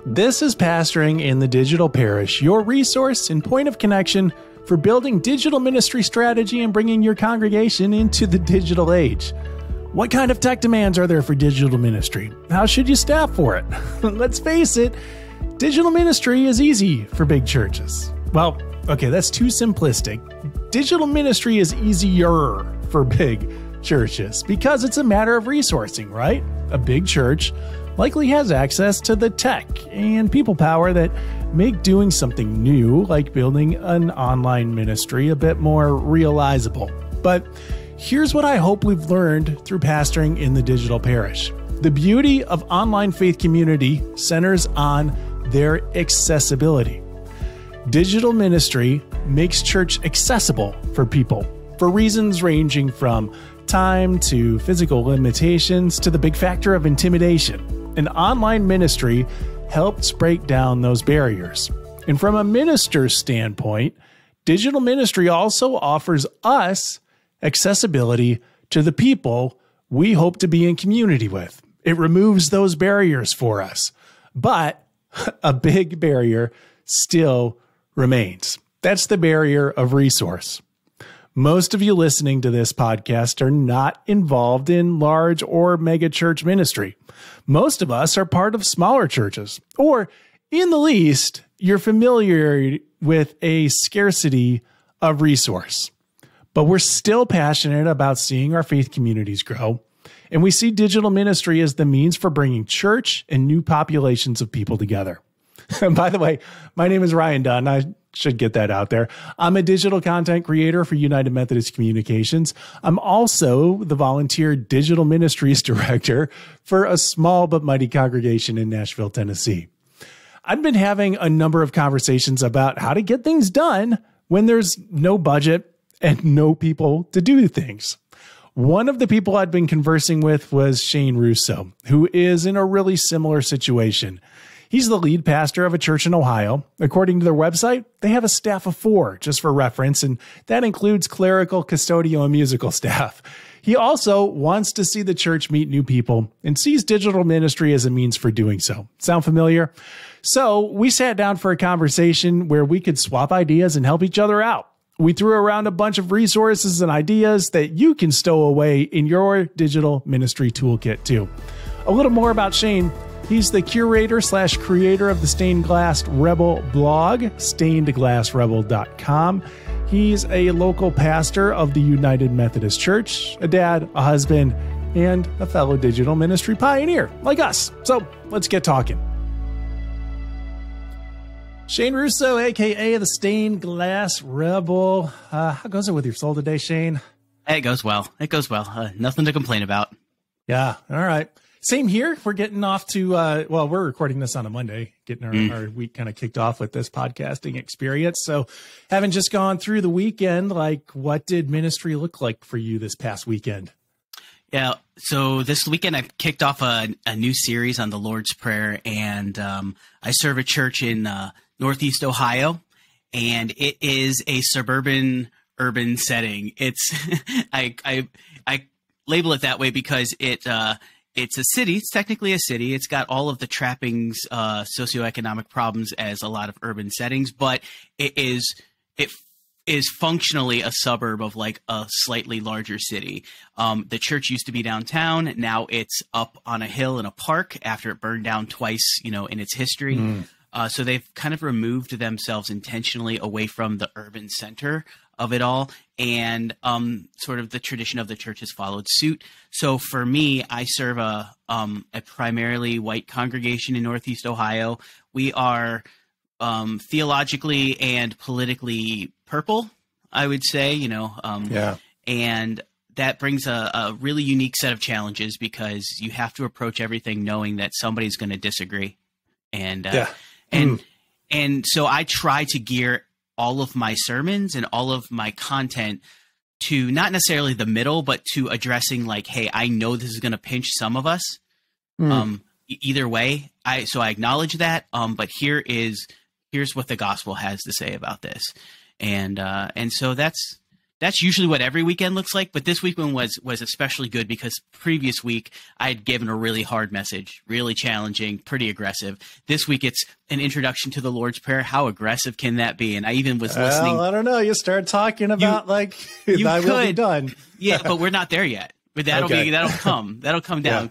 This is Pastoring in the Digital Parish, your resource and point of connection for building digital ministry strategy and bringing your congregation into the digital age. What kind of tech demands are there for digital ministry? How should you staff for it? Let's face it, digital ministry is easy for big churches. Well, okay, that's too simplistic. Digital ministry is easier for big churches because it's a matter of resourcing, right? A big church likely has access to the tech and people power that make doing something new, like building an online ministry, a bit more realizable. But here's what I hope we've learned through pastoring in the digital parish. The beauty of online faith community centers on their accessibility. Digital ministry makes church accessible for people for reasons ranging from time to physical limitations to the big factor of intimidation. An online ministry helps break down those barriers. And from a minister's standpoint, digital ministry also offers us accessibility to the people we hope to be in community with. It removes those barriers for us. But a big barrier still remains. That's the barrier of resource. Most of you listening to this podcast are not involved in large or mega church ministry. Most of us are part of smaller churches, or in the least, you're familiar with a scarcity of resource. But we're still passionate about seeing our faith communities grow, and we see digital ministry as the means for bringing church and new populations of people together. And by the way, my name is Ryan Dunn. I should get that out there. I'm a digital content creator for United Methodist Communications. I'm also the volunteer digital ministries director for a small but mighty congregation in Nashville, Tennessee. I've been having a number of conversations about how to get things done when there's no budget and no people to do things. One of the people I'd been conversing with was Shane Russo, who is in a really similar situation. He's the lead pastor of a church in Ohio. According to their website, they have a staff of 4, just for reference, and that includes clerical, custodial, and musical staff. He also wants to see the church meet new people and sees digital ministry as a means for doing so. Sound familiar? So we sat down for a conversation where we could swap ideas and help each other out. We threw around a bunch of resources and ideas that you can stow away in your digital ministry toolkit too. A little more about Shane. He's the curator/creator of the Stained Glass Rebel blog, stainedglassrebel.com. He's a local pastor of the United Methodist Church, a dad, a husband, and a fellow digital ministry pioneer like us. So let's get talking. Shane Russo, a.k.a. the Stained Glass Rebel. How goes it with your soul today, Shane? It goes well. Nothing to complain about. Yeah. All right. Same here. We're getting off to, we're recording this on a Monday, getting our week kind of kicked off with this podcasting experience. So having just gone through the weekend, like what did ministry look like for you this past weekend? Yeah. So this weekend I kicked off a new series on the Lord's Prayer, and I serve a church in Northeast Ohio, and it is a suburban urban setting. It's, I label it that way because it's a city. It's technically a city. It's got all of the trappings, socioeconomic problems as a lot of urban settings, but it is functionally a suburb of like a slightly larger city. The church used to be downtown. Now it's up on a hill in a park after it burned down twice, in its history. So they've kind of removed themselves intentionally away from the urban center of it all, and sort of the tradition of the church has followed suit. So for me, I serve a primarily white congregation in Northeast Ohio. We are theologically and politically purple, I would say, and that brings a really unique set of challenges because you have to approach everything knowing that somebody's going to disagree. And so I try to gear all of my sermons and all of my content to not necessarily the middle, but to addressing like, hey, I know this is going to pinch some of us. Either way, I acknowledge that. But here's what the gospel has to say about this. And so that's that's usually what every weekend looks like. But this weekend was especially good because previous week I had given a really hard message, really challenging, pretty aggressive. This week it's an introduction to the Lord's Prayer. How aggressive can that be? And I even was listening. I don't know. You start talking about thy will be done. Yeah, but we're not there yet. But that'll come down. Yeah.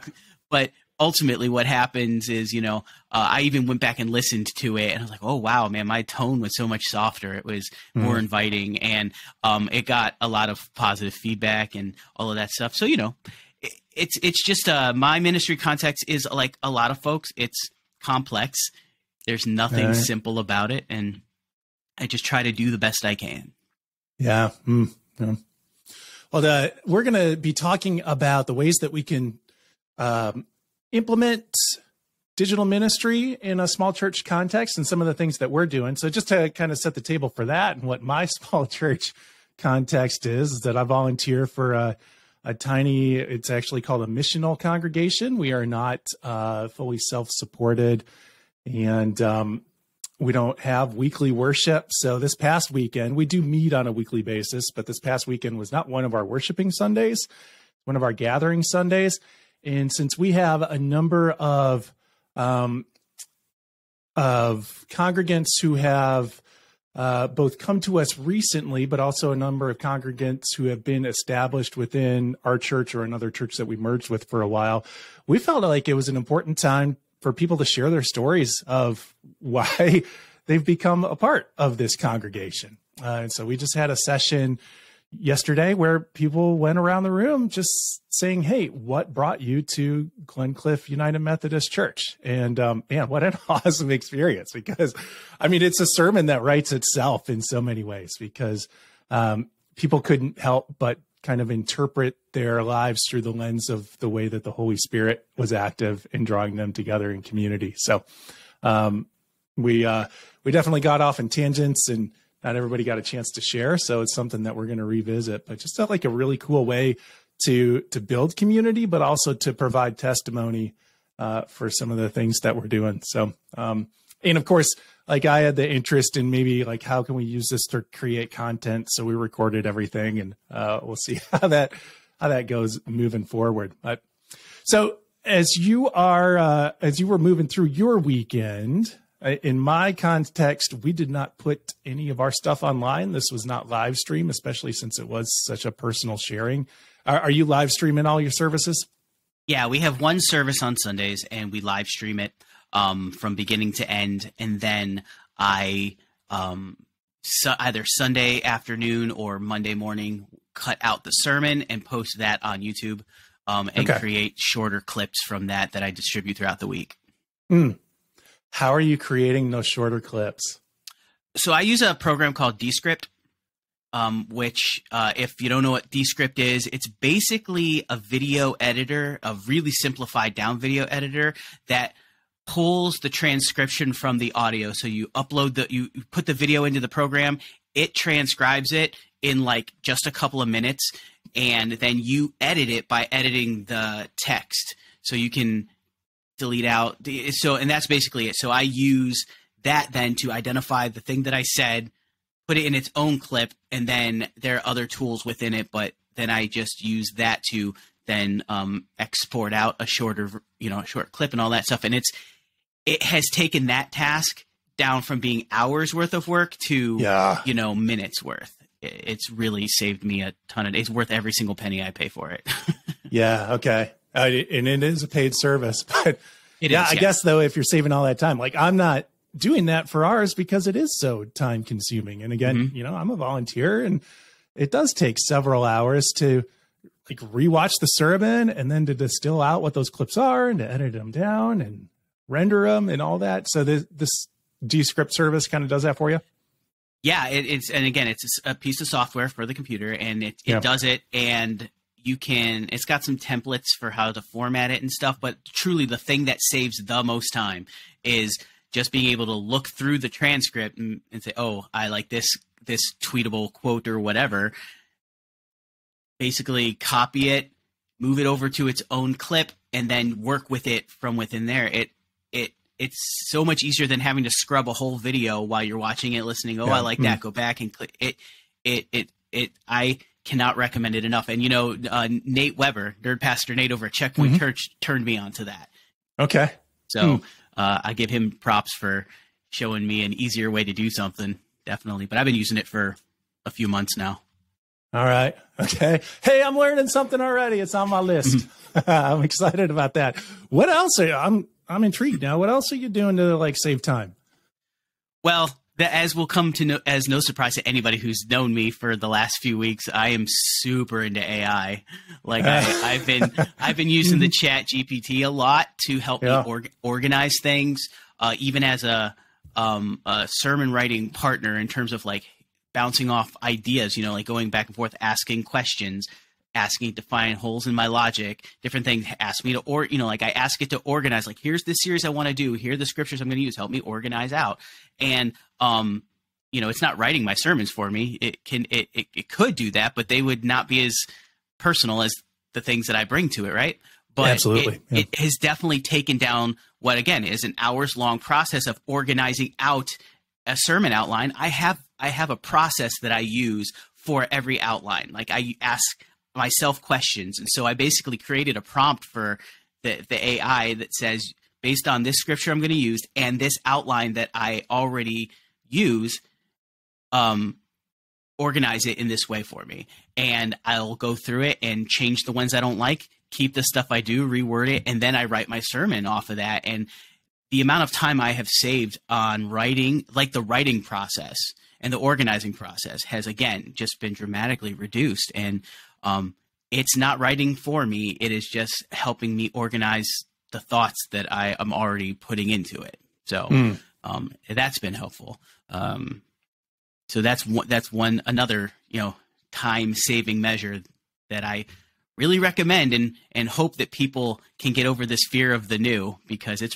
But ultimately what happens is, I even went back and listened to it and I was like, oh, wow, man, my tone was so much softer. It was more inviting, and it got a lot of positive feedback and all of that stuff. So, it's just my ministry context is like a lot of folks. It's complex. There's nothing simple about it. And I just try to do the best I can. Yeah. Yeah. Well, we're going to be talking about the ways that we can implement digital ministry in a small church context and some of the things that we're doing. So just to kind of set the table for that, and what my small church context is that I volunteer for a tiny, it's actually called a missional congregation. We are not fully self-supported, and we don't have weekly worship. So this past weekend, we do meet on a weekly basis, but this past weekend was not one of our worshiping Sundays, one of our gathering Sundays. And since we have a number of congregants who have both come to us recently, but also a number of congregants who have been established within our church or another church that we merged with for a while, we felt like it was an important time for people to share their stories of why they've become a part of this congregation. And so we just had a session yesterday where people went around the room just saying, hey, what brought you to Glencliff United Methodist Church? And man, what an awesome experience, because I mean, it's a sermon that writes itself in so many ways, because people couldn't help but kind of interpret their lives through the lens of the way that the Holy Spirit was active in drawing them together in community. So we definitely got off in tangents, and not everybody got a chance to share. So it's something that we're going to revisit, but just felt like a really cool way to build community, but also to provide testimony for some of the things that we're doing. So, and of course, like I had the interest in maybe like, how can we use this to create content? So we recorded everything, and we'll see how that goes moving forward. But so as you were moving through your weekend, in my context, we did not put any of our stuff online. This was not live stream, especially since it was such a personal sharing. Are you live streaming all your services? Yeah, we have one service on Sundays, and we live stream it from beginning to end. And then I either Sunday afternoon or Monday morning cut out the sermon and post that on YouTube and create shorter clips from that I distribute throughout the week. How are you creating those shorter clips? So I use a program called Descript, which if you don't know what Descript is, it's basically a video editor, a really simplified down video editor that pulls the transcription from the audio. So you you put the video into the program, it transcribes it in like just a couple of minutes, and then you edit it by editing the text. So you can delete out. And that's basically it. So I use that then to identify the thing that I said, put it in its own clip, and then there are other tools within it, but then I just use that to then export out a shorter, short clip and all that stuff. And it has taken that task down from being hours worth of work to, minutes worth. It's really saved me a ton of, it's worth every single penny I pay for it. Yeah. Okay. And it is a paid service, but I guess though, if you're saving all that time, like I'm not doing that for ours because it is so time consuming. And again, I'm a volunteer, and it does take several hours to like rewatch the sermon and then to distill out what those clips are and to edit them down and render them and all that. So this Descript service kind of does that for you. Yeah. It's a piece of software for the computer, and it does it. And it's got some templates for how to format it and stuff, but truly the thing that saves the most time is just being able to look through the transcript and say, oh, I like this tweetable quote or whatever, basically copy it, move it over to its own clip, and then work with it from within there. It's so much easier than having to scrub a whole video while you're watching it, listening. Oh, I like that. Go back and click it. I cannot recommend it enough. And, Nate Weber, Nerd Pastor Nate over at Checkpoint Church, turned me on to that. Okay. So I give him props for showing me an easier way to do something, definitely. But I've been using it for a few months now. All right. Okay. Hey, I'm learning something already. It's on my list. I'm excited about that. What else? I'm intrigued now. What else are you doing to save time? Well, as will come to know, as no surprise to anybody who's known me for the last few weeks, I am super into AI. I've been using the ChatGPT a lot to help me organize things, even as a sermon writing partner in terms of bouncing off ideas, going back and forth, asking questions, asking it to find holes in my logic, different things, ask me to, I ask it to organize, here's the series I want to do, here are the scriptures I'm going to use, help me organize out. And, it's not writing my sermons for me. It could do that, but they would not be as personal as the things that I bring to it. Right. But absolutely. It has definitely taken down what, again, is an hours long process of organizing out a sermon outline. I have a process that I use for every outline. I ask myself questions. And so I basically created a prompt for the AI that says, based on this scripture I'm going to use and this outline that I already use, organize it in this way for me. And I'll go through it and change the ones I don't like, keep the stuff I do, reword it, and then I write my sermon off of that. And the amount of time I have saved on writing, the writing process and the organizing process has, again, just been dramatically reduced. And it's not writing for me. It is just helping me organize the thoughts that I am already putting into it. So that's been helpful. So that's another, time-saving measure that I really recommend and hope that people can get over this fear of the new, because it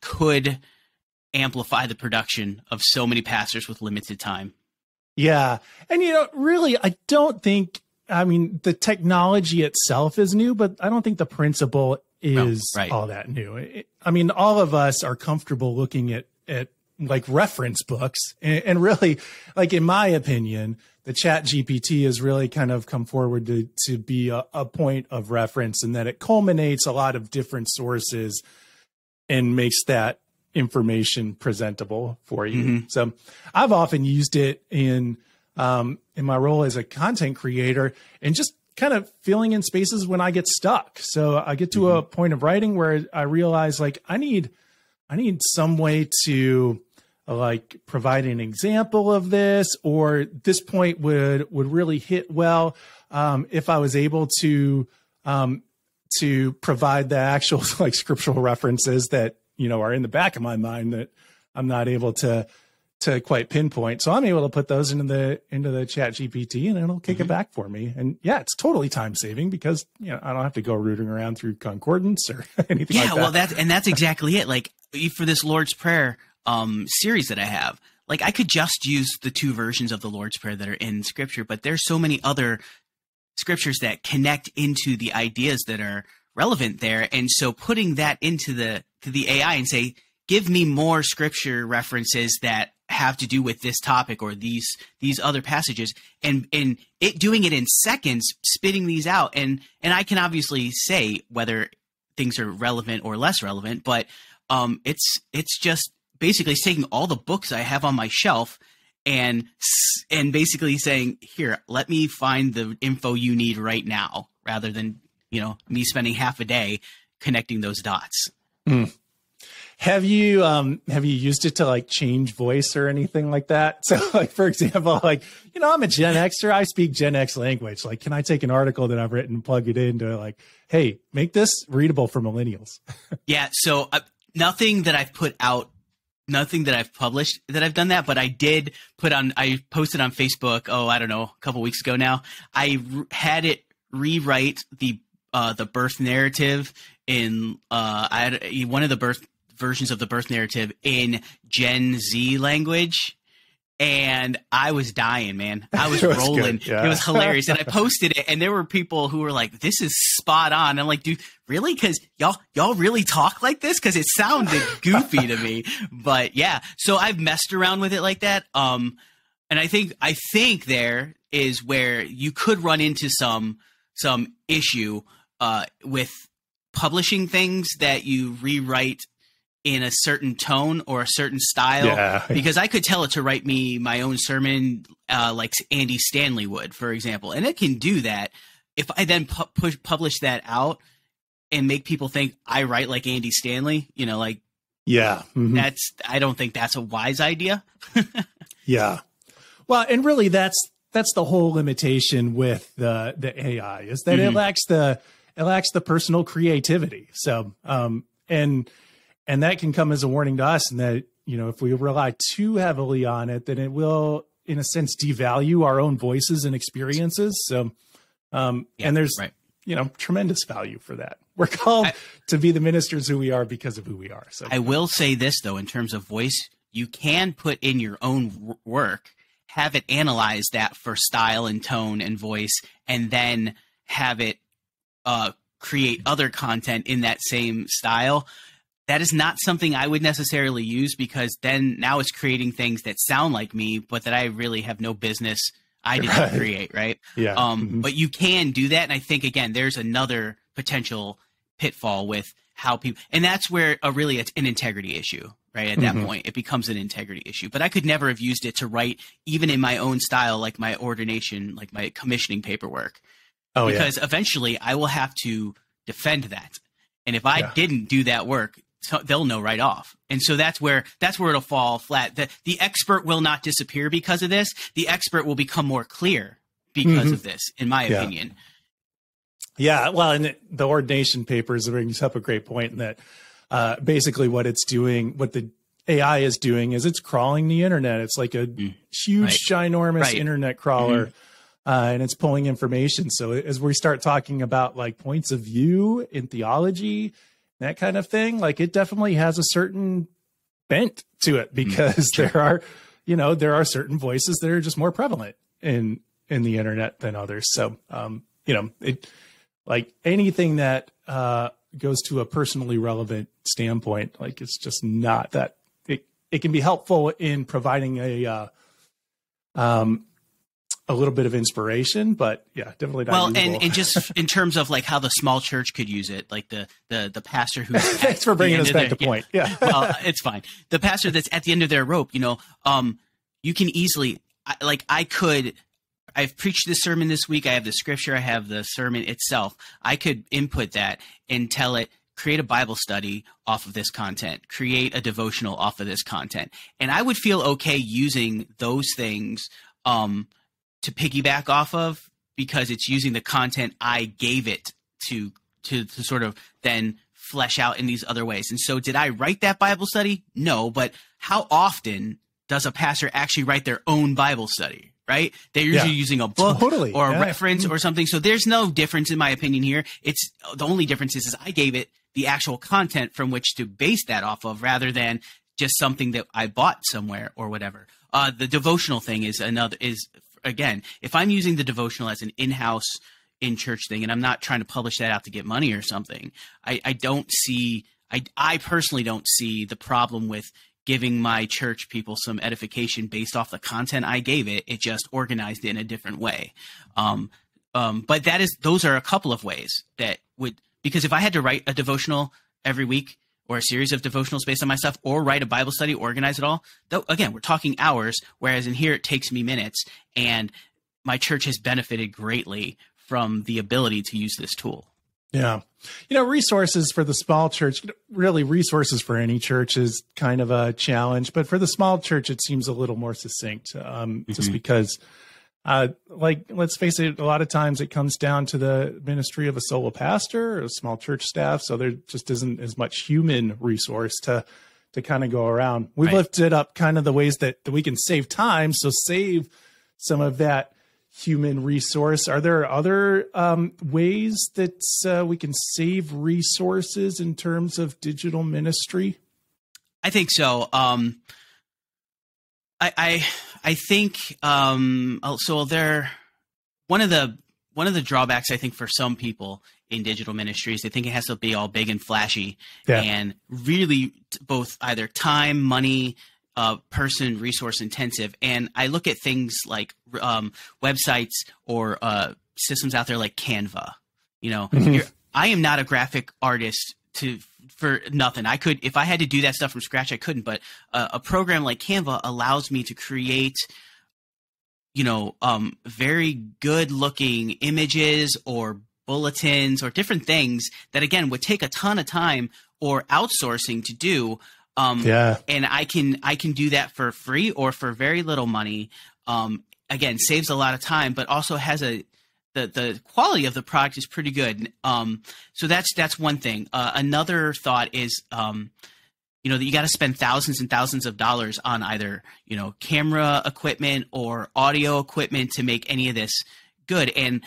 could amplify the production of so many pastors with limited time. Yeah. And, really, I don't think, the technology itself is new, but I don't think the principle is all that new. All of us are comfortable looking at reference books and really, in my opinion, the ChatGPT has really kind of come forward to be a point of reference, and that it culminates a lot of different sources and makes that information presentable for you. Mm-hmm. So I've often used it in my role as a content creator and just kind of filling in spaces when I get stuck. So I get to a point of writing where I realize I need some way to provide an example of this, or this point would really hit well if I was able to provide the actual scriptural references that are in the back of my mind that I'm not able to quite pinpoint. So I'm able to put those into the ChatGPT, and it'll kick it back for me. And yeah, it's totally time saving because I don't have to go rooting around through concordance or anything like that. Yeah, well, that's exactly it. For this Lord's Prayer series that I have, I could just use the two versions of the Lord's Prayer that are in Scripture, but there's so many other scriptures that connect into the ideas that are relevant there. And so putting that into the AI and say, give me more scripture references that have to do with this topic or these other passages, and it doing it in seconds, spitting these out. And I can obviously say whether things are relevant or less relevant, but it's just basically taking all the books I have on my shelf and basically saying, here, let me find the info you need right now, rather than, me spending half a day connecting those dots. Mm. Have you used it to change voice or anything like that? So for example, I'm a Gen Xer, I speak Gen X language. Can I take an article that I've written and plug it into hey, make this readable for millennials? Yeah. So nothing that I've put out, nothing that I've published that I've done that, but I did I posted on Facebook, I don't know, a couple weeks ago now. I had it rewrite the birth narrative in, I had one of the versions of the birth narrative in Gen Z language, and I was dying, man. I was rolling. Yeah. It was hilarious. And I posted it, and there were people who were like, this is spot on. I'm like, dude, really? Because y'all really talk like this? Because it sounded goofy to me. But yeah, so I've messed around with it like that. And I think there is where you could run into some issue with publishing things that you rewrite in a certain tone or a certain style, because I could tell it to write me my own sermon like Andy Stanley would, for example, and it can do that. If I then publish that out and make people think I write like Andy Stanley, like, I don't think that's a wise idea. Yeah. Well, and really that's the whole limitation with the AI, is that it lacks the personal creativity. So, and that can come as a warning to us, and that, if we rely too heavily on it, then it will, in a sense, devalue our own voices and experiences. So, and there's, tremendous value for that. We're called to be the ministers who we are because of who we are. So I will say this, though, in terms of voice, you can put in your own work, have it analyze that for style and tone and voice, and then have it create other content in that same style. That is not something I would necessarily use, because then now it's creating things that sound like me, but that I really have no business. I didn't create, right? Yeah. But you can do that. And I think, again, there's another potential pitfall with how people, and that's where it's an integrity issue, right? At that point, it becomes an integrity issue. But I could never have used it to write, even in my own style, like my ordination, like my commissioning paperwork. Because eventually I will have to defend that. And if I didn't do that work, so they'll know right off. And so that's where it'll fall flat. The expert will not disappear because of this. The expert will become more clear because of this, in my opinion. Yeah. Well, and the ordination papers brings up a great point, in that basically what it's doing, what the AI is doing, is it's crawling the internet. It's like a huge, ginormous internet crawler. And it's pulling information. So as we start talking about like points of view in theology, that kind of thing, like, it definitely has a certain bent to it, because there are certain voices that are just more prevalent in the internet than others. So, it, like anything that goes to a personally relevant standpoint, like, it's just not that it can be helpful in providing a little bit of inspiration, but definitely not usable. And just in terms of like how the small church could use it, like the pastor who's thanks for bringing us back to point. Yeah. Well, it's fine. The pastor that's at the end of their rope, you can easily, I've preached this sermon this week. I have the scripture. I have the sermon itself. I could input that and tell it, create a Bible study off of this content, create a devotional off of this content. And I would feel okay using those things, to piggyback off of, because it's using the content I gave it to sort of then flesh out in these other ways. And so did I write that Bible study? No, but how often does a pastor actually write their own Bible study, right? They're usually using a book or a reference or something. So there's no difference, in my opinion, here. It's the only difference is I gave it the actual content from which to base that off of, rather than just something that I bought somewhere or whatever. The devotional thing is again, if I'm using the devotional as an in-house, in-church thing, and I'm not trying to publish that out to get money or something, I personally don't see the problem with giving my church people some edification based off the content I gave it. It just organized it in a different way. But those are a couple of ways that would, because if I had to write a devotional every week, or a series of devotionals based on my stuff, or write a Bible study, organize it all, though, again, we're talking hours, whereas in here it takes me minutes, and my church has benefited greatly from the ability to use this tool. Yeah. Resources for the small church, really resources for any church is kind of a challenge, but for the small church, it seems a little more succinct, just because, let's face it, a lot of times it comes down to the ministry of a solo pastor or a small church staff. So there just isn't as much human resource to kind of go around. We've lifted up kind of the ways that we can save time. So save some of that human resource. Are there other ways that we can save resources in terms of digital ministry? I think so. I think so. One of the drawbacks, I think, for some people in digital ministries, they think it has to be all big and flashy, and really both either time, money, person resource intensive. And I look at things like websites or systems out there like Canva. You know, I am not a graphic artist for nothing. I could, if I had to do that stuff from scratch, I couldn't. But a program like Canva allows me to create, you know, very good looking images or bulletins or different things that, again, would take a ton of time or outsourcing to do. And I can do that for free or for very little money. Again, saves a lot of time, but also has the quality of the product is pretty good. So that's one thing. Another thought is, you know, that you got to spend thousands and thousands of dollars on either, you know, camera equipment or audio equipment to make any of this good. And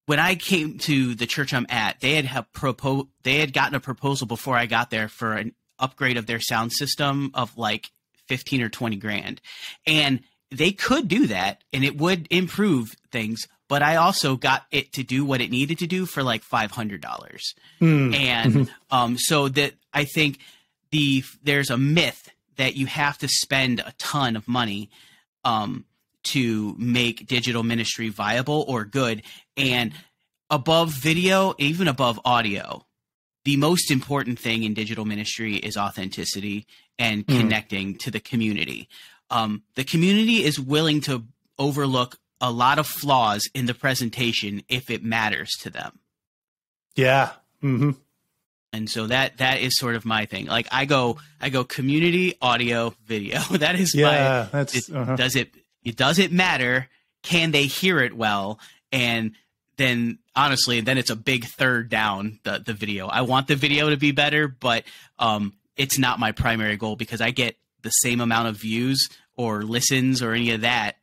when I came to the church I'm at, they had gotten a proposal before I got there for an upgrade of their sound system of like 15 or 20 grand. And they could do that and it would improve things. But I also got it to do what it needed to do for like $500. And so that I think there's a myth that you have to spend a ton of money to make digital ministry viable or good. And above video, even above audio, the most important thing in digital ministry is authenticity and connecting to the community. The community is willing to overlook a lot of flaws in the presentation if it matters to them. Yeah. And so that is sort of my thing. Like I go community, audio, video. That is does it matter? Can they hear it well? And then honestly, then it's a big third down the video. I want the video to be better, but it's not my primary goal because I get the same amount of views or listens or any of that,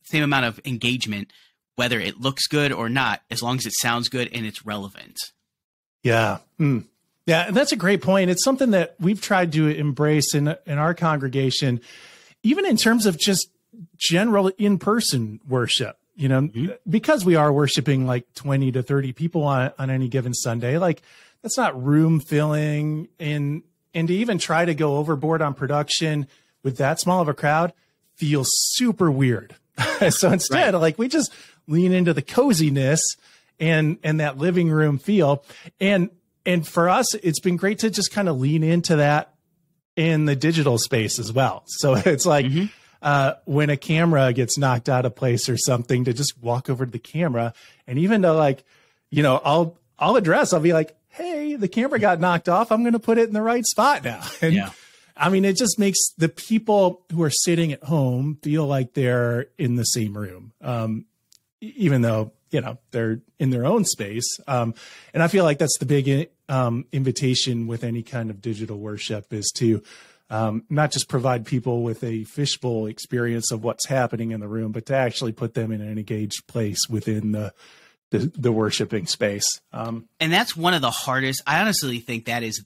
same amount of engagement, whether it looks good or not, as long as it sounds good and it's relevant. Yeah. Yeah. And that's a great point. It's something that we've tried to embrace in our congregation, even in terms of just general in-person worship, you know, because we are worshiping like 20 to 30 people on any given Sunday. Like that's not room filling, and to even try to go overboard on production with that small of a crowd feels super weird. So instead, like we just lean into the coziness and that living room feel. And for us, it's been great to just kind of lean into that in the digital space as well. So it's like when a camera gets knocked out of place or something, to just walk over to the camera, and even to like, you know, I'll be like, hey, the camera got knocked off. I'm going to put it in the right spot now. And I mean, it just makes the people who are sitting at home feel like they're in the same room, even though, you know, they're in their own space. And I feel like that's the big invitation with any kind of digital worship, is to not just provide people with a fishbowl experience of what's happening in the room, but to actually put them in an engaged place within the worshiping space. And that's one of the hardest. I honestly think that is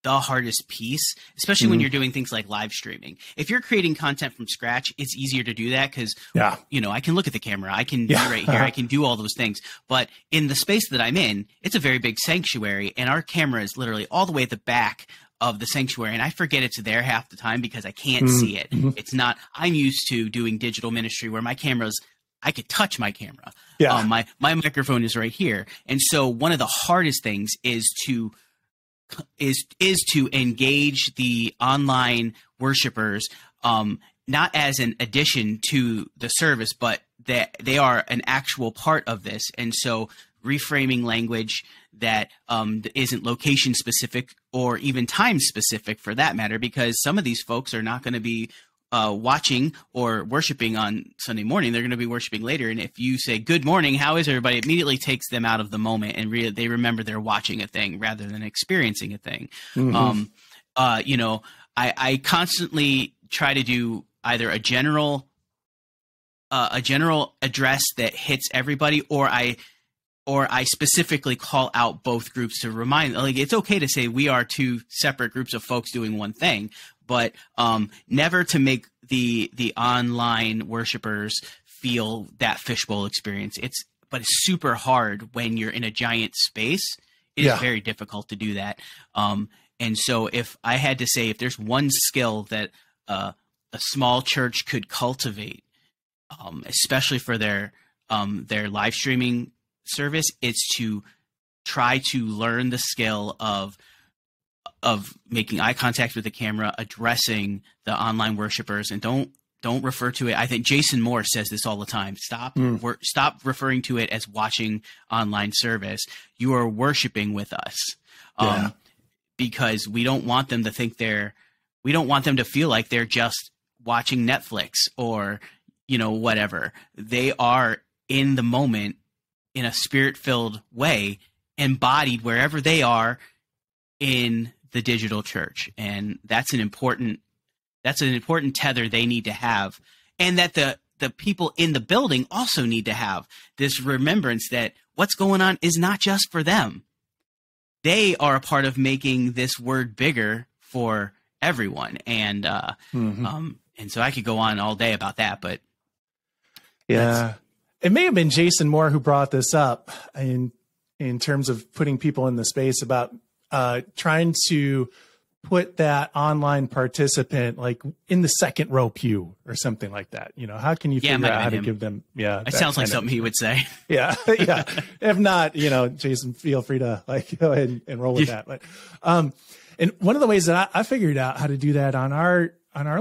the hardest piece, especially when you're doing things like live streaming. If you're creating content from scratch, it's easier to do that because, you know, I can look at the camera, I can be right here, I can do all those things. But in the space that I'm in, it's a very big sanctuary, and our camera is literally all the way at the back of the sanctuary, and I forget it's there half the time because I can't see it. It's not. I'm used to doing digital ministry where my camera's, I could touch my camera. My microphone is right here, and so one of the hardest things is to engage the online worshipers, not as an addition to the service, but that they are an actual part of this. And so reframing language that isn't location specific or even time specific for that matter, because some of these folks are not going to be watching or worshiping on Sunday morning. They're going to be worshiping later. And if you say, good morning, how is everybody? It immediately takes them out of the moment, and they remember they're watching a thing rather than experiencing a thing. You know, I constantly try to do either a general address that hits everybody, or I specifically call out both groups to remind, like, it's okay to say we are two separate groups of folks doing one thing, but never to make the online worshipers feel that fishbowl experience. But it's super hard when you're in a giant space. It is very difficult to do that. And so if I had to say, if there's one skill that a small church could cultivate, especially for their live streaming service, it's to try to learn the skill of making eye contact with the camera, addressing the online worshipers, and don't refer to it. I think Jason Moore says this all the time. Stop referring to it as watching online service. You are worshiping with us. Because we don't want them to think we don't want them to feel like they're just watching Netflix or, whatever. They are in the moment in a spirit-filled way, embodied wherever they are in the digital church. And that's an important tether they need to have. And that the people in the building also need to have this remembrance that what's going on is not just for them. They are a part of making this word bigger for everyone. And and so I could go on all day about that, but it may have been Jason Moore who brought this up in terms of putting people in the space about trying to put that online participant like in the second row pew or something like that. How can you figure out how to give them? Yeah. It sounds like something he would say. Yeah. Yeah. If not, Jason, feel free to go ahead and roll with that. But, and one of the ways that I figured out how to do that on our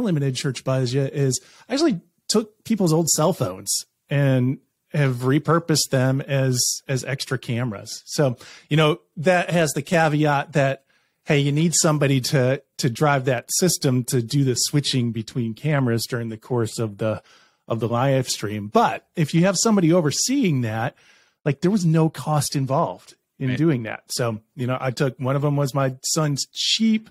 limited church budget is I actually took people's old cell phones and have repurposed them as extra cameras. So, that has the caveat that, hey, you need somebody to drive that system to do the switching between cameras during the course of the live stream. But if you have somebody overseeing that, there was no cost involved in doing that. So, I took one of them was my son's cheap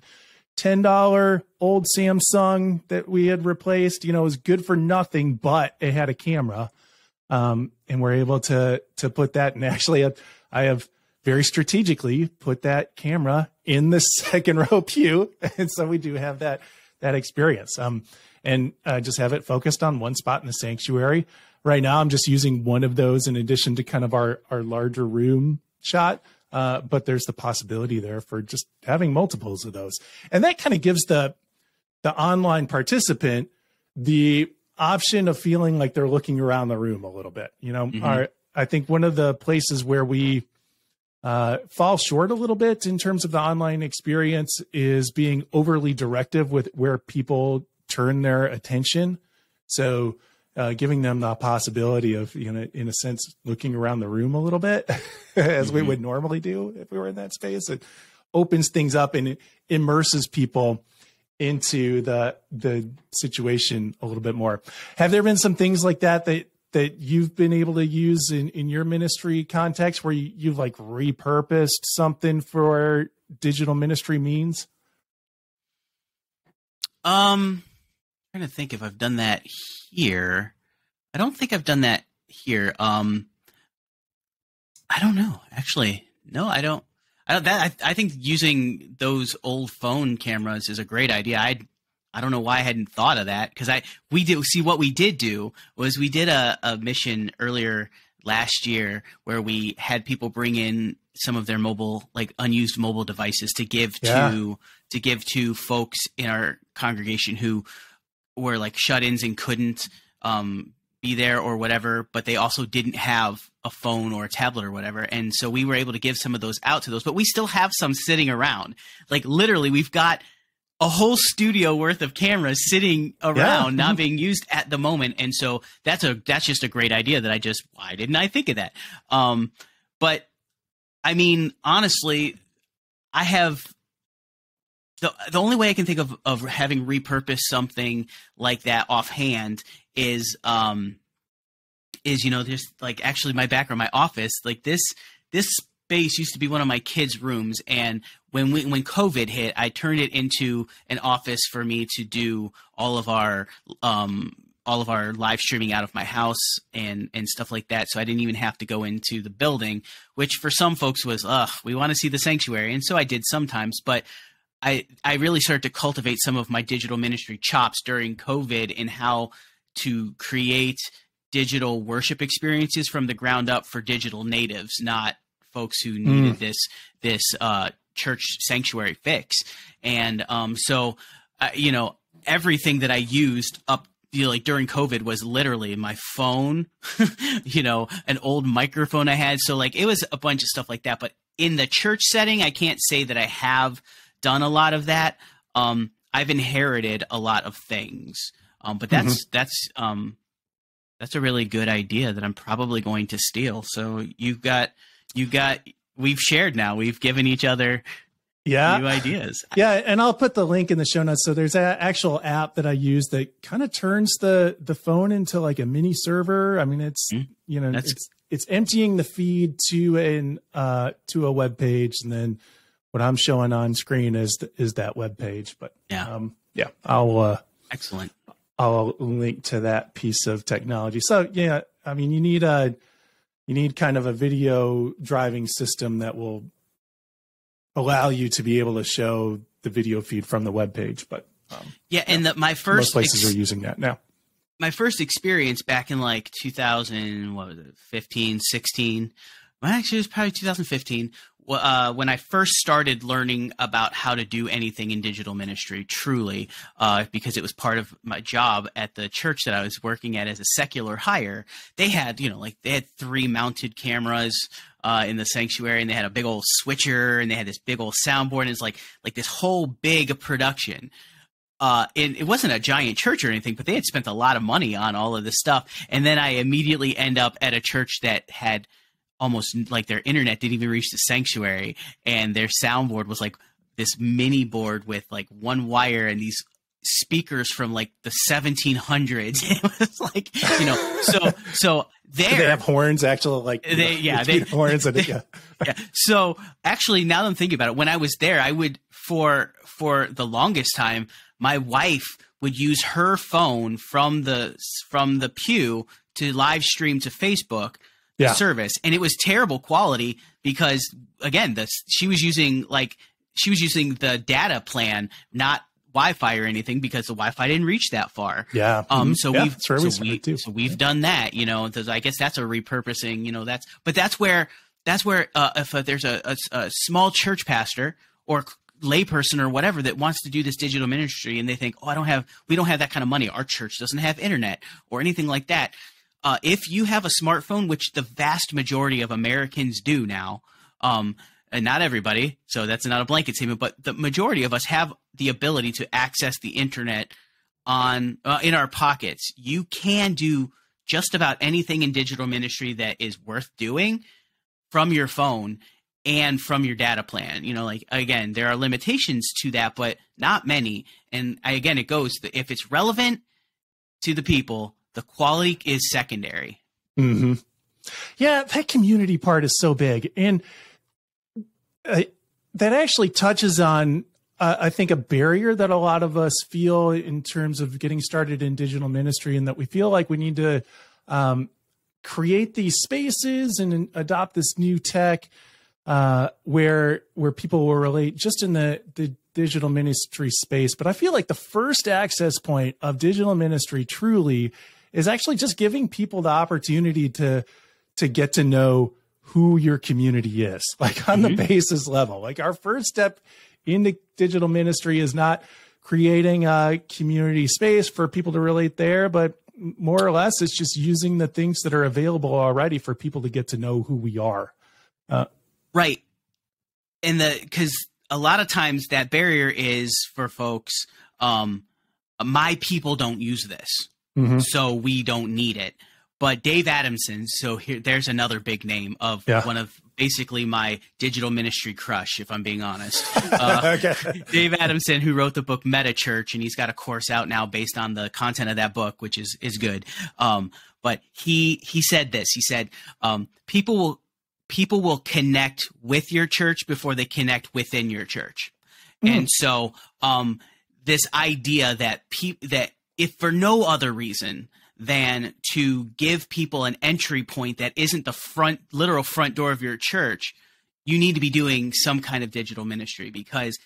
$10 old Samsung that we had replaced. It was good for nothing, but it had a camera. And we're able to put that. And actually, I have very strategically put that camera in the second row pew. And so we do have that experience. And just have it focused on one spot in the sanctuary. Right now, I'm just using one of those in addition to kind of our larger room shot. But there's the possibility there for just having multiples of those. And that kind of gives the online participant the option of feeling like they're looking around the room a little bit. I think one of the places where we fall short a little bit in terms of the online experience is being overly directive with where people turn their attention. So giving them the possibility of, in a sense, looking around the room a little bit as we would normally do if we were in that space. It opens things up and it immerses people into the situation a little bit more. Have there been some things like that you've been able to use in your ministry context where you've repurposed something for digital ministry means? Trying to think if I've done that here. I don't think I've done that here. I don't know. Actually, no, I don't. I think using those old phone cameras is a great idea. I don't know why I hadn't thought of that because what we did do was we did a mission earlier last year where we had people bring in some of their mobile, unused mobile devices to give to folks in our congregation who were shut-ins and couldn't be there or whatever, but they also didn't have a phone or a tablet or whatever. And so we were able to give some of those out to those, but we still have some sitting around. Literally we've got a whole studio worth of cameras sitting around, not being used at the moment. And so that's just a great idea that why didn't I think of that? But I mean, honestly, I have the only way I can think of having repurposed something like that offhand is just actually my background, my office, this space used to be one of my kids' rooms, and when COVID hit, I turned it into an office for me to do all of our live streaming out of my house and stuff like that. So I didn't even have to go into the building, which for some folks was, we want to see the sanctuary, and so I did sometimes, but I really started to cultivate some of my digital ministry chops during COVID in how to create digital worship experiences from the ground up for digital natives, not folks who needed this church sanctuary fix. And so everything that I used up, like during COVID was literally my phone, an old microphone I had. So like it was a bunch of stuff like that. But in the church setting, I can't say that I have done a lot of that. I've inherited a lot of things. But that's a really good idea that I'm probably going to steal. So we've shared now. We've given each other new ideas. Yeah, and I'll put the link in the show notes. So there's an actual app that I use that kind of turns the phone into like a mini server. I mean, it's it's emptying the feed to a web page, and then what I'm showing on screen is that web page. But I'll excellent. I'll link to that piece of technology. So yeah, I mean, you need kind of a video driving system that will allow you to be able to show the video feed from the web page. But most places are using that now. My first experience back in like 2015, 16. Well, actually, it was probably 2015. When I first started learning about how to do anything in digital ministry, truly, because it was part of my job at the church that I was working at as a secular hire. They had, they had 3 mounted cameras in the sanctuary, and they had a big old switcher, and they had this big old soundboard, and it's like this whole big production. It wasn't a giant church or anything, but they had spent a lot of money on all of this stuff. And then I immediately end up at a church that had almost like their internet didn't even reach the sanctuary, and their soundboard was like this mini board with like one wire and these speakers from like the 1700s. It was like, so there. Do they have horns, actual like they horns and yeah. So actually, now that I'm thinking about it, when I was there, I would for the longest time, my wife would use her phone from the pew to live stream to Facebook. Service, and it was terrible quality because again, she was using the data plan, not Wi-Fi or anything, because the Wi-Fi didn't reach that far. We've done that, I guess that's a repurposing, that's where if there's a small church pastor or layperson or whatever that wants to do this digital ministry, and they think, we don't have that kind of money. Our church doesn't have internet or anything like that. If you have a smartphone, which the vast majority of Americans do now, and not everybody, so that's not a blanket statement, but the majority of us have the ability to access the internet in our pockets. You can do just about anything in digital ministry that is worth doing from your phone and from your data plan. Again, there are limitations to that, but not many. And again, it goes, if it's relevant to the people, the quality is secondary. Mm-hmm. Yeah, that community part is so big. And that actually touches on, I think, a barrier that a lot of us feel in terms of getting started in digital ministry, and that we feel like we need to create these spaces and adopt this new tech where people will relate just in the digital ministry space. But I feel like the first access point of digital ministry truly is actually just giving people the opportunity to get to know who your community is, like on the basis level. Like our first step into digital ministry is not creating a community space for people to relate there, but more or less it's just using the things that are available already for people to get to know who we are. Right. And because a lot of times that barrier is for folks, my people don't use this. So we don't need it. But Dave Adamson, so there's another big name of one of basically my digital ministry crush, if I'm being honest. Dave Adamson, who wrote the book Meta Church, and he's got a course out now based on the content of that book, which is good. But he said this. He said, people will connect with your church before they connect within your church. And so this idea that if for no other reason than to give people an entry point that isn't the literal front door of your church, you need to be doing some kind of digital ministry, because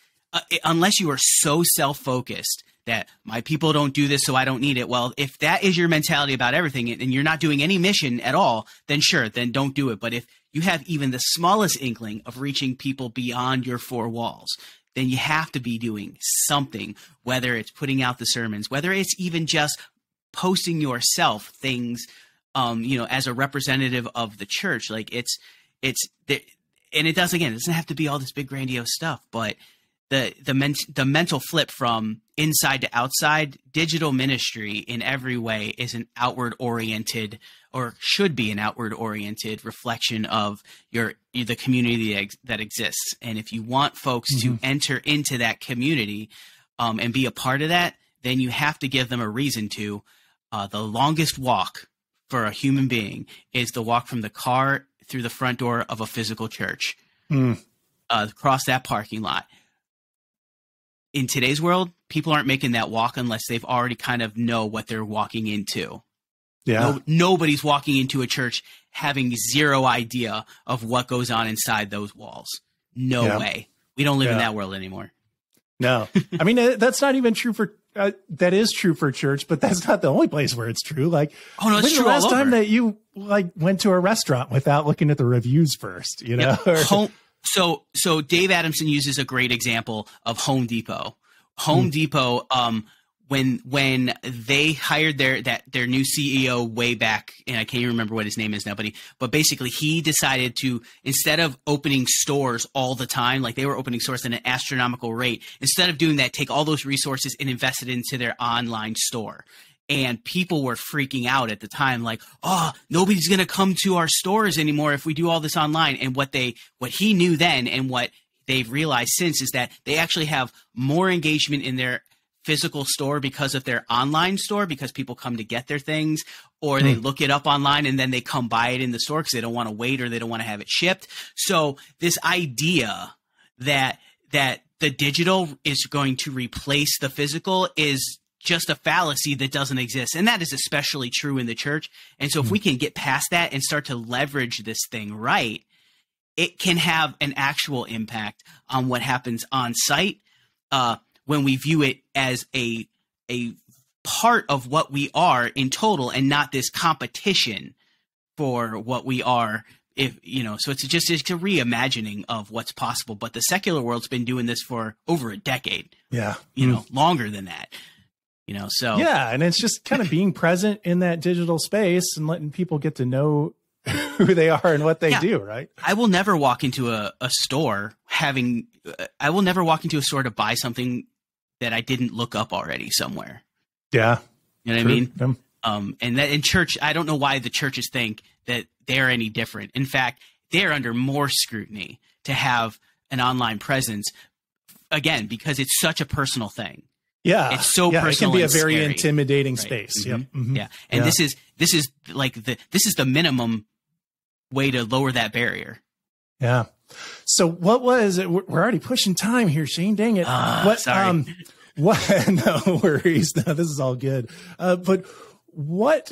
unless you are so self-focused that my people don't do this, so I don't need it. Well, if that is your mentality about everything and you're not doing any mission at all, then sure, then don't do it. But if you have even the smallest inkling of reaching people beyond your 4 walls, then you have to be doing something, whether it's putting out the sermons, whether it's even just posting yourself things, as a representative of the church. Like and it doesn't have to be all this big grandiose stuff, but the mental flip from inside to outside, digital ministry in every way is an outward oriented, or should be an outward oriented reflection of the community that exists. And if you want folks to enter into that community and be a part of that, then you have to give them a reason to. The longest walk for a human being is the walk from the car through the front door of a physical church, across that parking lot. In today's world, people aren't making that walk unless they've already kind of know what they're walking into. Yeah. Nobody's walking into a church having zero idea of what goes on inside those walls. No way. We don't live in that world anymore. No. I mean, that's not even true for that is true for church, but that's not the only place where it's true. Like, it's true. The last time that you went to a restaurant without looking at the reviews first, So Dave Adamson uses a great example of Home Depot. Home Depot, when they hired their new CEO way back, and I can't even remember what his name is now, but basically he decided to, instead of opening stores all the time, like they were opening stores at an astronomical rate, instead of doing that, take all those resources and invest it into their online store. And people were freaking out at the time, like, oh, nobody's going to come to our stores anymore if we do all this online. And what he knew then and what they've realized since is that they actually have more engagement in their physical store because of their online store, because people come to get their things, or they look it up online and then they come buy it in the store because they don't want to wait or they don't want to have it shipped. So this idea that the digital is going to replace the physical is just a fallacy that doesn't exist. And that is especially true in the church. And so if we can get past that and start to leverage this thing right, it can have an actual impact on what happens on site when we view it as a part of what we are in total and not this competition for what we are. So it's a reimagining of what's possible. But the secular world's been doing this for over a decade. Yeah. Longer than that. And it's just kind of being present in that digital space and letting people get to know who they are and what they do, right? I will never walk into a store to buy something that I didn't look up already somewhere. Yeah. You know what I mean? And that in church, I don't know why the churches think that they're any different. In fact, they're under more scrutiny to have an online presence, again, because it's such a personal thing. Yeah, it's so personal. It can be a very scary. intimidating space. Mm-hmm. Yep. Mm-hmm. Yeah, and this is the minimum way to lower that barrier. Yeah. So what was it? We're already pushing time here, Shane. Dang it! Sorry. No worries. No, this is all good. But what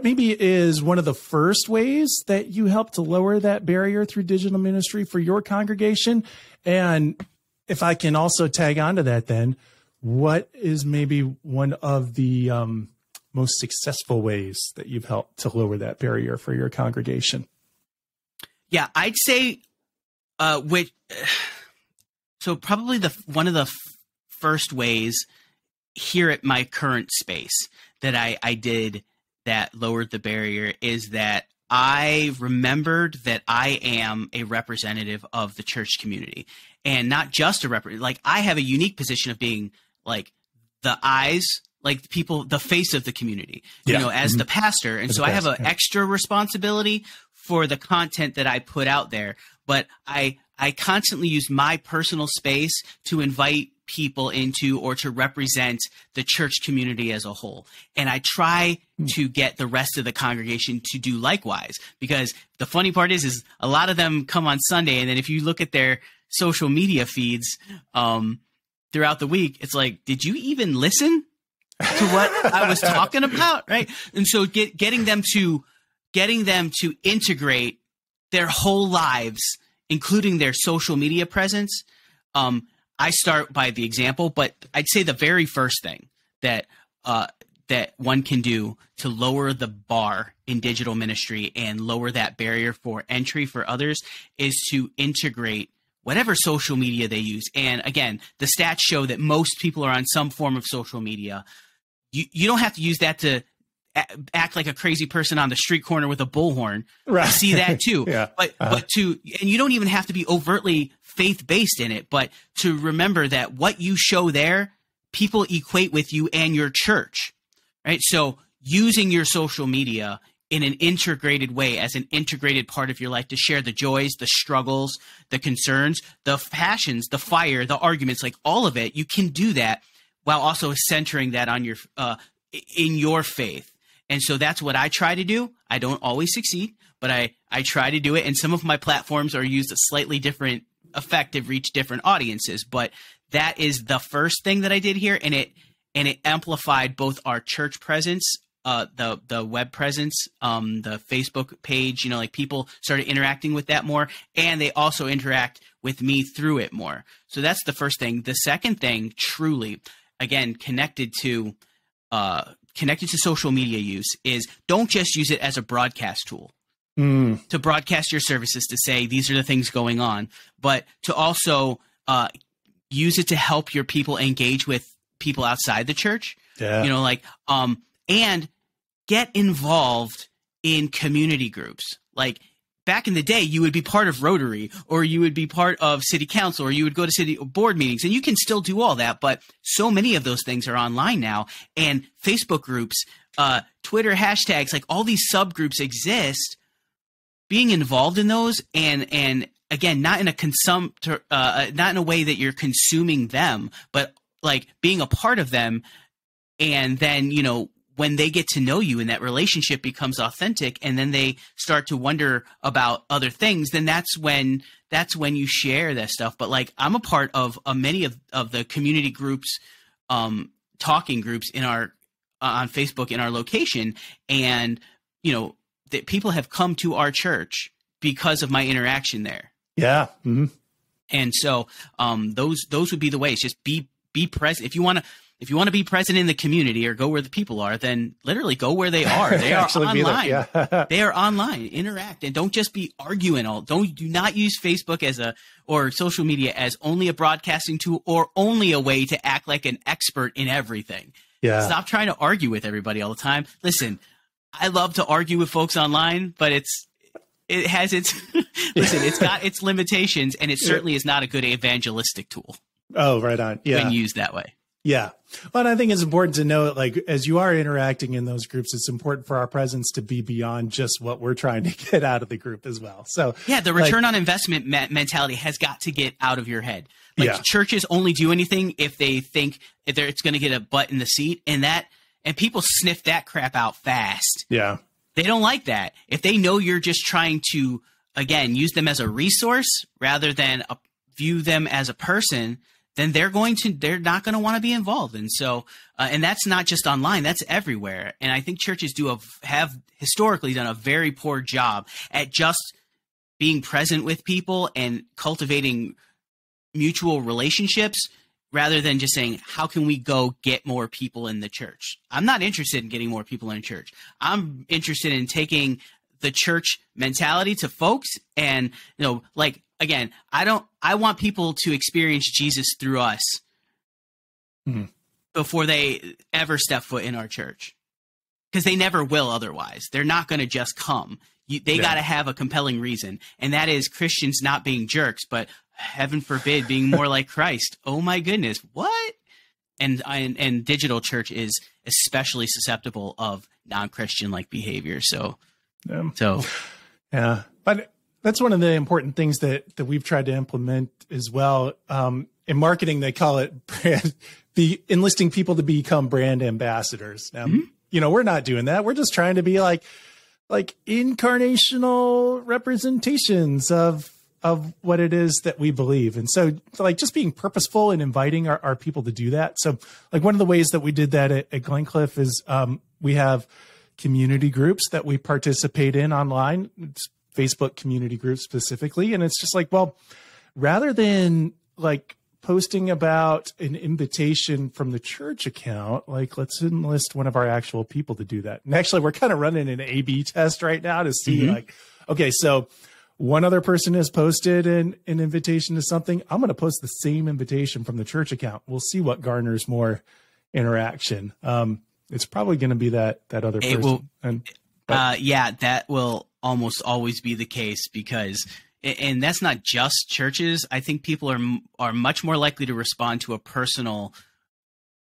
maybe is one of the first ways that you help to lower that barrier through digital ministry for your congregation? And if I can also tag onto that, then what is maybe one of the most successful ways that you've helped to lower that barrier for your congregation? Yeah, I'd say, so probably one of the first ways here at my current space that I did that lowered the barrier is that I remembered that I am a representative of the church community, and not just a representative. Like, I have a unique position of being like the eyes, like people, the face of the community, as the pastor. And so I have an extra responsibility for the content that I put out there, but I constantly use my personal space to invite people into or to represent the church community as a whole. And I try to get the rest of the congregation to do likewise, because the funny part is a lot of them come on Sunday, and then if you look at their social media feeds throughout the week, it's like, did you even listen to what I was talking about? Right. And so getting them to integrate their whole lives, including their social media presence. I start by the example, but I'd say the very first thing that one can do to lower the bar in digital ministry and lower that barrier for entry for others is to integrate whatever social media they use. And again, the stats show that most people are on some form of social media. You don't have to use that to act like a crazy person on the street corner with a bullhorn. Right. I see that too. Yeah. But and you don't even have to be overtly faith-based in it, but to remember that what you show there, people equate with you and your church, right? So using your social media in an integrated way, as an integrated part of your life, to share the joys, the struggles, the concerns, the passions, the fire, the arguments, like all of it, you can do that while also centering that on your in your faith. And so that's what I try to do. I don't always succeed, but I try to do it. And some of my platforms are used a slightly different effect to reach different audiences. But that is the first thing that I did here, and it amplified both our church presence, the web presence, the Facebook page, like people started interacting with that more, and they also interact with me through it more. So that's the first thing. The second thing, truly, again, connected to social media use, is don't just use it as a broadcast tool to broadcast your services, to say these are the things going on, but to also use it to help your people engage with people outside the church. Yeah. And get involved in community groups. Like back in the day, you would be part of Rotary, or you would be part of city council, or you would go to city board meetings, and you can still do all that. But so many of those things are online now, and Facebook groups, Twitter hashtags, like all these subgroups exist. Being involved in those, and again, not in a way that you're consuming them, but like being a part of them. And then, when they get to know you and that relationship becomes authentic, and then they start to wonder about other things, then that's when you share that stuff. But like, I'm a part of many of the community groups, talking groups on Facebook in our location. And, that people have come to our church because of my interaction there. Yeah. Mm-hmm. And so those would be the ways. Just be present. If you want to be present in the community or go where the people are, then literally go where they are. They are online. Yeah. They are online. Interact, and don't just be arguing. Do not use Facebook or social media as only a broadcasting tool or only a way to act like an expert in everything. Yeah. Stop trying to argue with everybody all the time. Listen, I love to argue with folks online, but it has its it's got its limitations, and it certainly is not a good evangelistic tool. Oh, right on. Yeah. When used that way. Yeah. Well, and I think it's important to know, like, as you are interacting in those groups, it's important for our presence to be beyond just what we're trying to get out of the group as well. So yeah, the return on investment mentality has got to get out of your head. Like churches only do anything if they think it's going to get a butt in the seat, and people sniff that crap out fast. Yeah. They don't like that. If they know you're just trying to, again, use them as a resource rather than view them as a person, then they're not going to want to be involved. And so, and that's not just online, that's everywhere. And I think churches have historically done a very poor job at just being present with people and cultivating mutual relationships, rather than just saying, how can we go get more people in the church? I'm not interested in getting more people in church. I'm interested in taking the church mentality to folks. And, again, I want people to experience Jesus through us before they ever step foot in our church, because they never will otherwise. They're not going to just come. They got to have a compelling reason. And that is Christians not being jerks, but heaven forbid being more like Christ. Oh my goodness. What? And digital church is especially susceptible of non-Christian like behavior. So, but that's one of the important things that we've tried to implement as well. In marketing, they call it enlisting people to become brand ambassadors. Now, we're not doing that. We're just trying to be like incarnational representations of what it is that we believe. And so just being purposeful and inviting our people to do that. So one of the ways that we did that at Glencliff is we have community groups that we participate in online. It's Facebook community groups specifically. And it's just rather than posting about an invitation from the church account, let's enlist one of our actual people to do that. And actually, we're kind of running an A/B test right now to see okay, so one other person has posted an invitation to something, I'm going to post the same invitation from the church account. We'll see what garners more interaction. It's probably going to be that other person. It will, that will almost always be the case because, and that's not just churches. I think people are much more likely to respond to a personal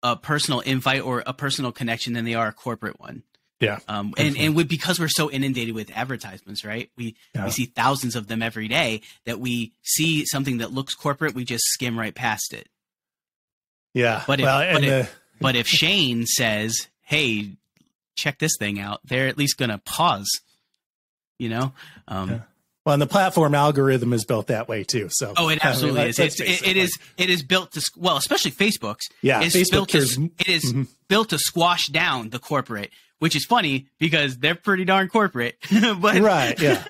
invite or a personal connection than they are a corporate one. Yeah. Because we're so inundated with advertisements, right? We see thousands of them every day that we see something that looks corporate, we just skim right past it. Yeah. But if Shane says, "Hey, check this thing out," they're at least going to pause, Well, and the platform algorithm is built that way too. So it absolutely is. It is built to, well, especially Facebook's. Yeah, it is built to squash down the corporate, which is funny because they're pretty darn corporate. But right, yeah.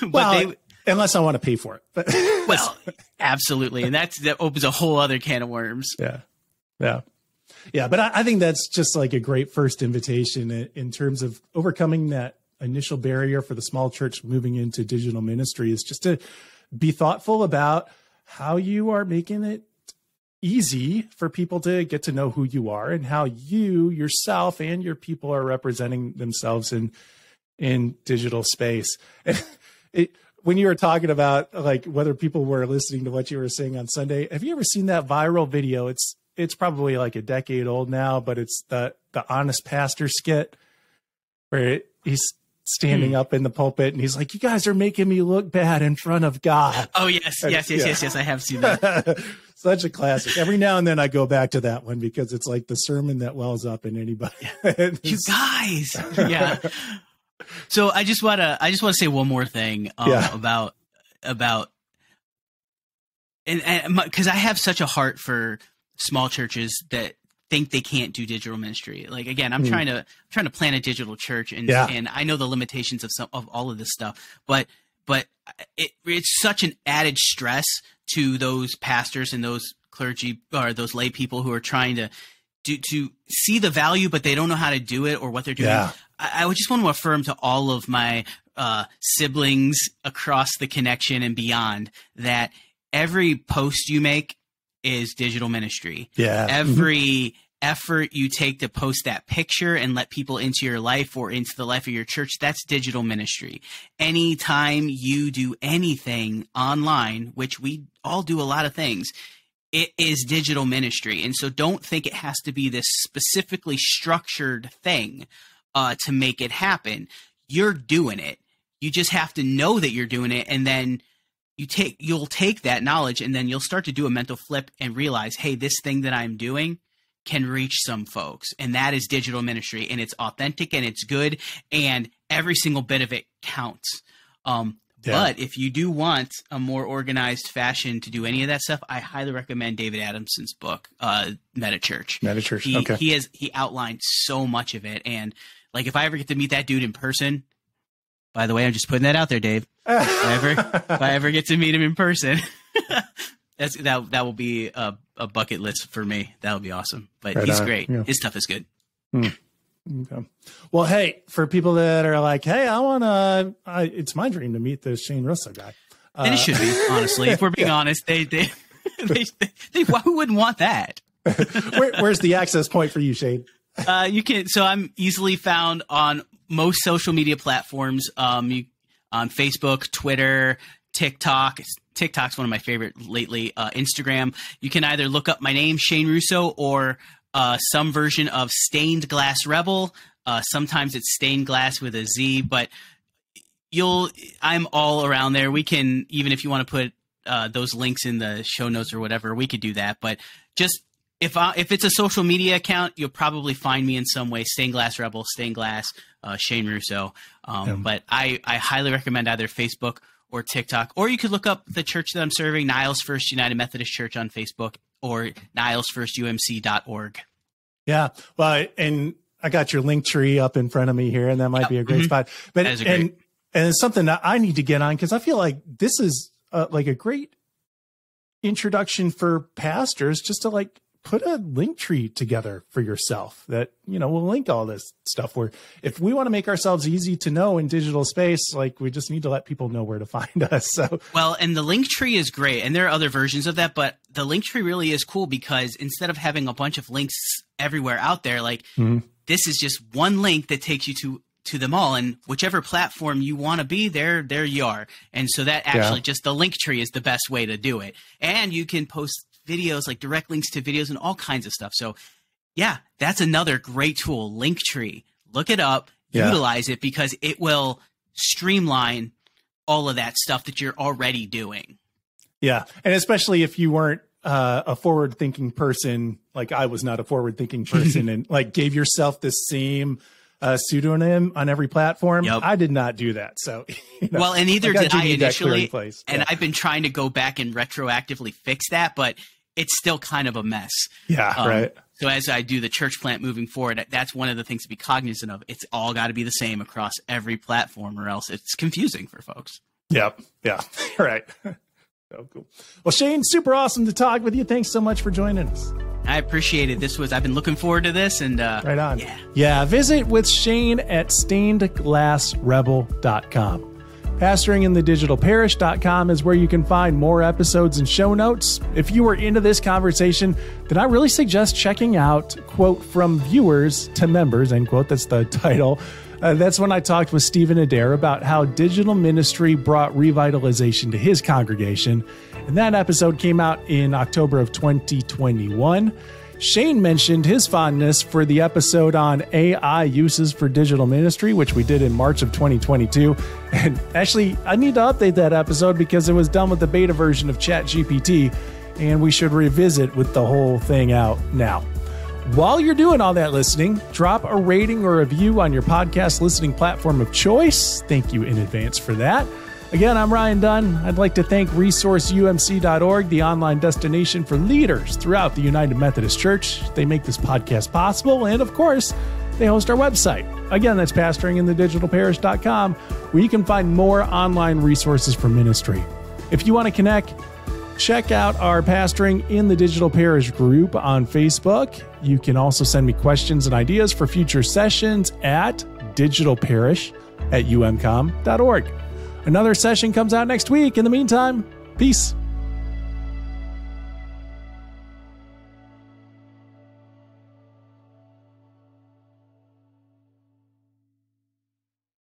But unless I want to pay for it. But well, absolutely, and that opens a whole other can of worms. Yeah. But I think that's just like a great first invitation in terms of overcoming that initial barrier for the small church moving into digital ministry, is just to be thoughtful about how you are making it easy for people to get to know who you are and how you yourself and your people are representing themselves in digital space. When you were talking about like whether people were listening to what you were saying on Sunday, have you ever seen that viral video? It's probably like a decade old now, but it's the Honest Pastor skit where he's standing up in the pulpit and he's like, "You guys are making me look bad in front of God." Oh, yes. I have seen that. Such a classic. Every now and then I go back to that one because it's like the sermon that wells up in anybody. You guys. Yeah. So I just want to say one more thing about and because I have such a heart for small churches that think they can't do digital ministry. Like, again, I'm trying to plan a digital church, and I know the limitations of all of this stuff, but it's such an added stress to those pastors and those clergy or those lay people who are trying to see the value, but they don't know how to do it or what they're doing. Yeah. I would just want to affirm to all of my siblings across the connection and beyond that every post you make is digital ministry. Yeah. Every effort you take to post that picture and let people into your life or into the life of your church, that's digital ministry. Anytime you do anything online, which we all do a lot of things, it is digital ministry. And so don't think it has to be this specifically structured thing to make it happen. You're doing it. You just have to know that you're doing it, and then you'll take that knowledge, and then you'll start to do a mental flip and realize, hey, this thing that I'm doing can reach some folks, and that is digital ministry, and it's authentic and it's good, and every single bit of it counts. But if you do want a more organized fashion to do any of that stuff, I highly recommend David Adamson's book, Meta Church. He outlined so much of it, and like if I ever get to meet that dude in person, by the way, I'm just putting that out there, Dave. If I ever get to meet him in person, that will be a bucket list for me. That would be awesome. But he's great. Yeah. His stuff is good. Okay. Well, hey, for people that are like, hey, it's my dream to meet the Shane Russo guy. And it should be, honestly. If we're being honest, they who wouldn't want that? Where's the access point for you, Shane? So I'm easily found on most social media platforms, on Facebook, Twitter, TikTok. TikTok's one of my favorite lately. Instagram. You can either look up my name, Shane Russo, or some version of Stained Glass Rebel. Sometimes it's Stained Glass with a Z, but I'm all around there. We can, even if you want to put those links in the show notes or whatever, we could do that. But just if it's a social media account, you'll probably find me in some way. Stained Glass Rebel, Stained Glass, Shane Russo. But I highly recommend either Facebook or TikTok, or you could look up the church that I'm serving, Niles First United Methodist Church, on Facebook, or nilesfirstumc.org. Yeah. Well, and I got your link tree up in front of me here, and that might be a great spot. But and it's something that I need to get on, because I feel like this is like a great introduction for pastors, just to like put a link tree together for yourself that, will link all this stuff, where if we want to make ourselves easy to know in digital space, like, we just need to let people know where to find us. So, well, and the link tree is great. And there are other versions of that, but the link tree really is cool because instead of having a bunch of links everywhere out there, like this is just one link that takes you to them all, and whichever platform you want to be, there you are. And so that actually just the link tree is the best way to do it. And you can post videos, like direct links to videos and all kinds of stuff. So yeah, that's another great tool, Linktree. Look it up, utilize it, because it will streamline all of that stuff that you're already doing. Yeah. And especially if you weren't a forward-thinking person, like I was not a forward-thinking person, and like gave yourself the same pseudonym on every platform. Yep. I did not do that. So, well, and neither did I initially. And I've been trying to go back and retroactively fix that, but it's still kind of a mess. Yeah, right. So as I do the church plant moving forward, that's one of the things to be cognizant of. It's all got to be the same across every platform, or else it's confusing for folks. Yep. Yeah. Right. So cool. Well, Shane, super awesome to talk with you. Thanks so much for joining us. I appreciate it. I've been looking forward to this, and right on. Yeah. Visit with Shane at stainedglassrebel.com. Pastoringinthedigitalparish.com is where you can find more episodes and show notes. If you were into this conversation, then I really suggest checking out, quote, From Viewers to Members, end quote. That's the title. That's when I talked with Stephen Adair about how digital ministry brought revitalization to his congregation. And that episode came out in October of 2021. Shane mentioned his fondness for the episode on AI uses for digital ministry, which we did in March of 2022. And actually, I need to update that episode because it was done with the beta version of ChatGPT, and we should revisit with the whole thing out now. While you're doing all that listening, drop a rating or review on your podcast listening platform of choice. Thank you in advance for that. Again, I'm Ryan Dunn. I'd like to thank resourceumc.org, the online destination for leaders throughout the United Methodist Church. They make this podcast possible, and of course, they host our website. Again, that's pastoringinthedigitalparish.com, where you can find more online resources for ministry. If you want to connect, check out our Pastoring in the Digital Parish group on Facebook. You can also send me questions and ideas for future sessions at digitalparish@umcom.org. Another session comes out next week. In the meantime, peace.